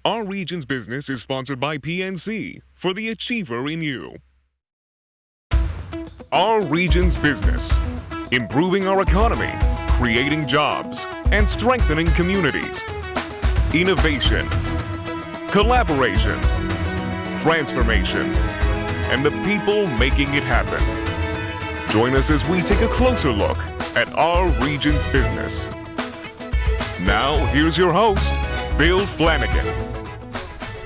Our region's business is sponsored by PNC for the achiever in you. Our region's business, improving our economy, creating jobs, and strengthening communities. Innovation, collaboration, transformation, and the people making it happen. Join us as we take a closer look at our region's business. Now, here's your host, Bill Flanagan.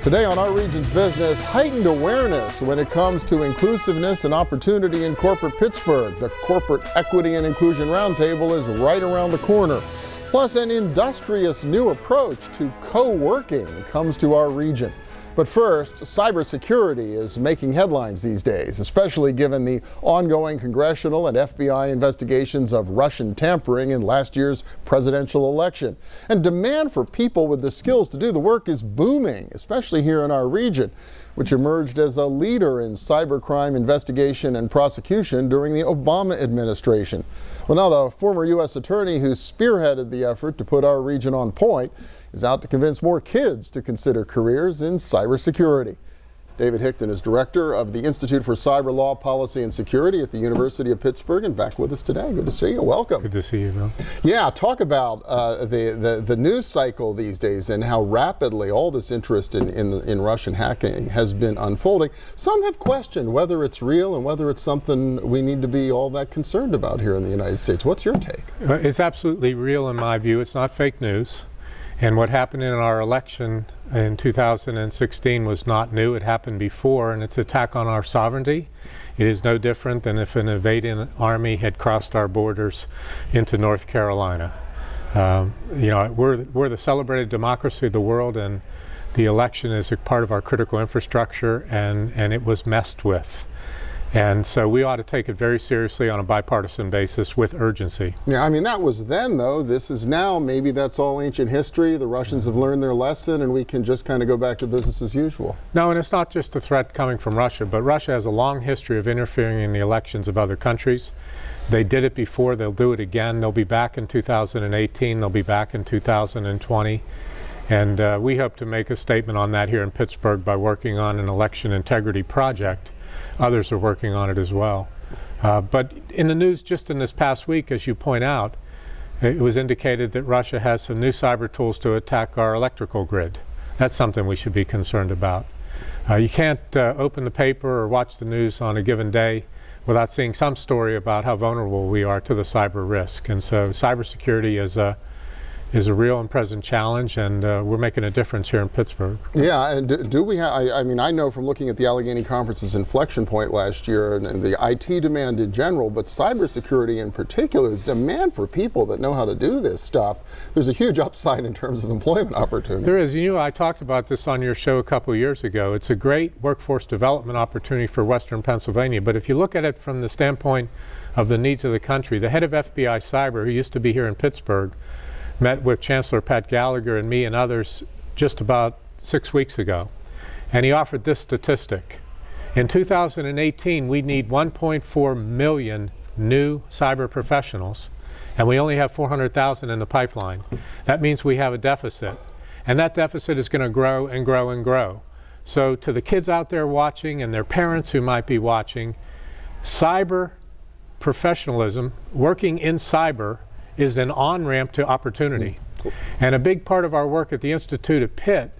Today on Our Region's Business, heightened awareness when it comes to inclusiveness and opportunity in corporate Pittsburgh. The Corporate Equity and Inclusion Roundtable is right around the corner. Plus, an industrious new approach to co-working comes to our region. But first, cybersecurity is making headlines these days, especially given the ongoing congressional and FBI investigations of Russian tampering in last year's presidential election. And demand for people with the skills to do the work is booming, especially here in our region, which emerged as a leader in cybercrime investigation and prosecution during the Obama administration. Well, now the former U.S. attorney who spearheaded the effort to put our region on point is out to convince more kids to consider careers in cybersecurity. David Hickton is director of the Institute for Cyber Law, Policy and Security at the University of Pittsburgh and back with us today. Good to see you. Welcome. Good to see you, Bill. Yeah, talk about the news cycle these days and how rapidly all this interest in Russian hacking has been unfolding. Some have questioned whether it's real and whether it's something we need to be all that concerned about here in the United States. What's your take? It's absolutely real in my view. It's not fake news. And what happened in our election in 2016 was not new. It happened before, and it's an attack on our sovereignty. It is no different than if an invading army had crossed our borders into North Carolina. You know, we're the celebrated democracy of the world, and the election is a part of our critical infrastructure, and it was messed with. And so we ought to take it very seriously on a bipartisan basis with urgency. Yeah, I mean, that was then, though. This is now. Maybe that's all ancient history. The Russians have learned their lesson, and we can just kind of go back to business as usual. No, and it's not just the threat coming from Russia, but Russia has a long history of interfering in the elections of other countries. They did it before. They'll do it again. They'll be back in 2018. They'll be back in 2020. And we hope to make a statement on that here in Pittsburgh by working on an election integrity project. Others are working on it as well. But in the news just in this past week, as you point out, it was indicated that Russia has some new cyber tools to attack our electrical grid. That's something we should be concerned about. You can't open the paper or watch the news on a given day without seeing some story about how vulnerable we are to the cyber risk. And so cybersecurity is a real and present challenge, and we're making a difference here in Pittsburgh. Yeah, and do we have, I mean, I know from looking at the Allegheny Conference's inflection point last year and the IT demand in general, but cybersecurity in particular, the demand for people that know how to do this stuff, there's a huge upside in terms of employment opportunity. There is. You know, I talked about this on your show a couple of years ago. It's a great workforce development opportunity for Western Pennsylvania, but if you look at it from the standpoint of the needs of the country, the head of FBI Cyber, who used to be here in Pittsburgh, met with Chancellor Pat Gallagher and me and others just about 6 weeks ago. And he offered this statistic. In 2018, we need 1.4 million new cyber professionals, and we only have 400,000 in the pipeline. That means we have a deficit. And that deficit is going to grow and grow and grow. So to the kids out there watching and their parents who might be watching, cyber professionalism, working in cyber, is an on-ramp to opportunity. Cool. And a big part of our work at the Institute at Pitt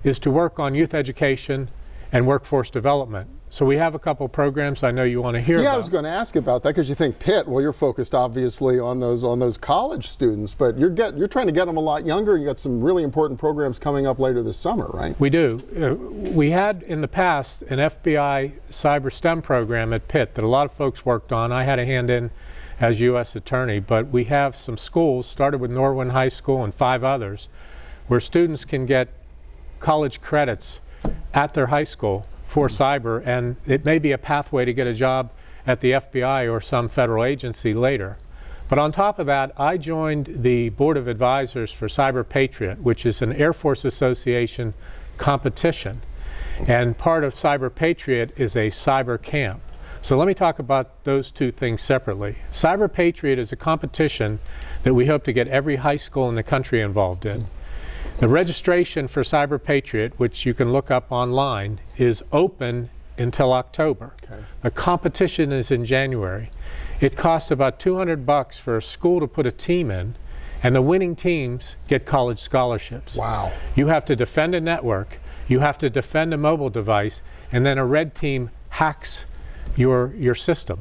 is to work on youth education and workforce development. So we have a couple programs I know you want to hear about. Yeah, I was going to ask about that because you think Pitt, well, you're focused obviously on those college students, but you're trying to get them a lot younger. You got some really important programs coming up later this summer, right? We do. We had in the past an FBI cyber STEM program at Pitt that a lot of folks worked on. I had a hand in as U.S. Attorney, but we have some schools, started with Norwin High School and 5 others, where students can get college credits at their high school for cyber, and it may be a pathway to get a job at the FBI or some federal agency later. But on top of that, I joined the Board of Advisors for Cyber Patriot, which is an Air Force Association competition. And part of Cyber Patriot is a cyber camp. So let me talk about those two things separately. Cyber Patriot is a competition that we hope to get every high school in the country involved in. The registration for Cyber Patriot, which you can look up online, is open until October. Okay. The competition is in January. It costs about $200 for a school to put a team in, and the winning teams get college scholarships. Wow. You have to defend a network, you have to defend a mobile device, and then a red team hacks your system.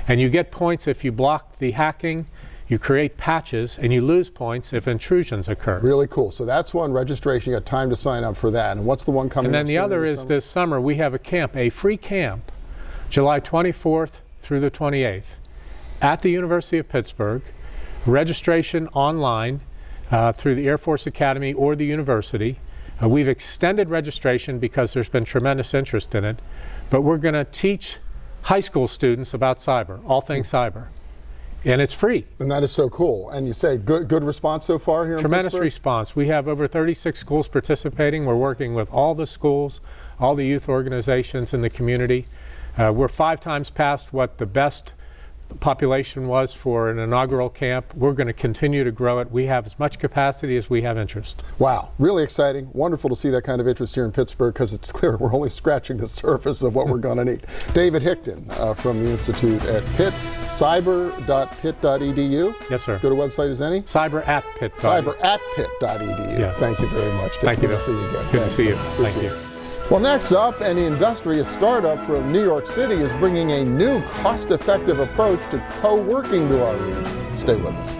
And you get points if you block the hacking, you create patches, and you lose points if intrusions occur. Really cool. So that's one registration. You got time to sign up for that. And what's the one coming up? And then the other is this summer, we have a camp, a free camp, July 24th through the 28th at the University of Pittsburgh. Registration online through the Air Force Academy or the university. We've extended registration because there's been tremendous interest in it, but we're going to teach high school students about cyber, all things cyber. And it's free. And that is so cool. And you say good response so far here in Tremendous Pittsburgh? response. We have over 36 schools participating. We're working with all the schools, all the youth organizations in the community. We're 5 times past what the best population was for an inaugural camp. We're going to continue to grow it. We have as much capacity as we have interest. Wow, really exciting. Wonderful to see that kind of interest here in Pittsburgh, because it's clear we're only scratching the surface of what we're going to need. David Hickton from the Institute at Pitt, cyber.pitt.edu. Yes, sir. Go to website as any? Cyber@Pitt. Cyber@pitt.edu. Yes. Thank you very much. Thank you. Good to see you again. Good to see you. Appreciate Thank you. it. Well, next up, an industrious startup from New York City is bringing a new cost-effective approach to co-working to our region. Stay with us.